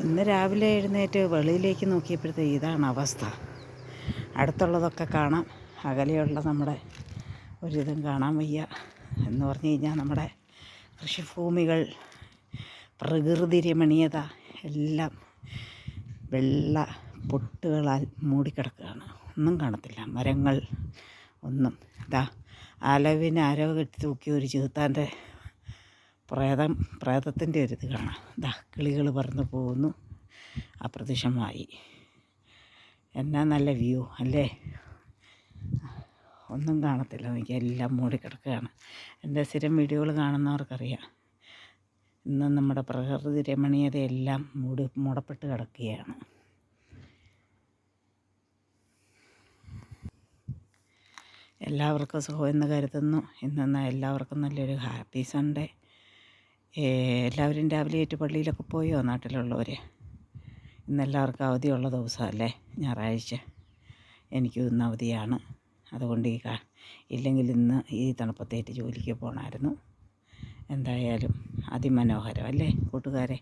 ഇന്ന് രാവിലെ എഴുന്നേറ്റ് വെളിയിലേക്ക് നോക്കിയപ്പോഴത്തേക്ക് ഇതാണ് അവസ്ഥ. അടുത്തുള്ളതൊക്കെ കാണാം, അകലെയുള്ള നമ്മുടെ ഒരിതും കാണാൻ വയ്യ. എന്ന് പറഞ്ഞു കഴിഞ്ഞാൽ നമ്മുടെ കൃഷിഭൂമികൾ, പ്രകൃതി രമണീയത എല്ലാം വെള്ള പൊട്ടുകളാൽ മൂടിക്കിടക്കുകയാണ്. ഒന്നും കാണത്തില്ല, മരങ്ങൾ ഒന്നും. ഇതാ അലവിന് അരവ് കെട്ടി തൂക്കിയ ഒരു ചെകുത്താൻ്റെ പ്രേതത്തിൻ്റെ ഒരു ഇത് കാണാം. ഇതാ കിളികൾ പറന്ന് പോകുന്നു, അപ്രത്യക്ഷമായി. എന്നാ നല്ല വ്യൂ അല്ലേ. ഒന്നും കാണത്തില്ല, എനിക്ക് എല്ലാം മൂടിക്കിടക്കുകയാണ്. എൻ്റെ സ്ഥിരം വീഡിയോകൾ കാണുന്നവർക്കറിയാം, ഇന്ന് നമ്മുടെ പ്രകൃതി രമണീയതയെല്ലാം മൂടപ്പെട്ട് കിടക്കുകയാണ്. എല്ലാവർക്കും സുഖമെന്ന് കരുതുന്നു. ഇന്ന് എല്ലാവർക്കും നല്ലൊരു ഹാപ്പി സൺഡേ. എല്ലാവരും രാവിലെ ആയിട്ട് പള്ളിയിലൊക്കെ പോയോ നാട്ടിലുള്ളവർ? ഇന്നെല്ലാവർക്കും അവധിയുള്ള ദിവസമല്ലേ, ഞായറാഴ്ച. എനിക്കും ഇന്ന് അവധിയാണ്. അതുകൊണ്ട് ഇല്ലെങ്കിൽ ഇന്ന് ഈ തണുപ്പത്തേറ്റ് ജോലിക്ക് പോകണമായിരുന്നു. എന്തായാലും അതിമനോഹരം അല്ലേ കൂട്ടുകാരെ.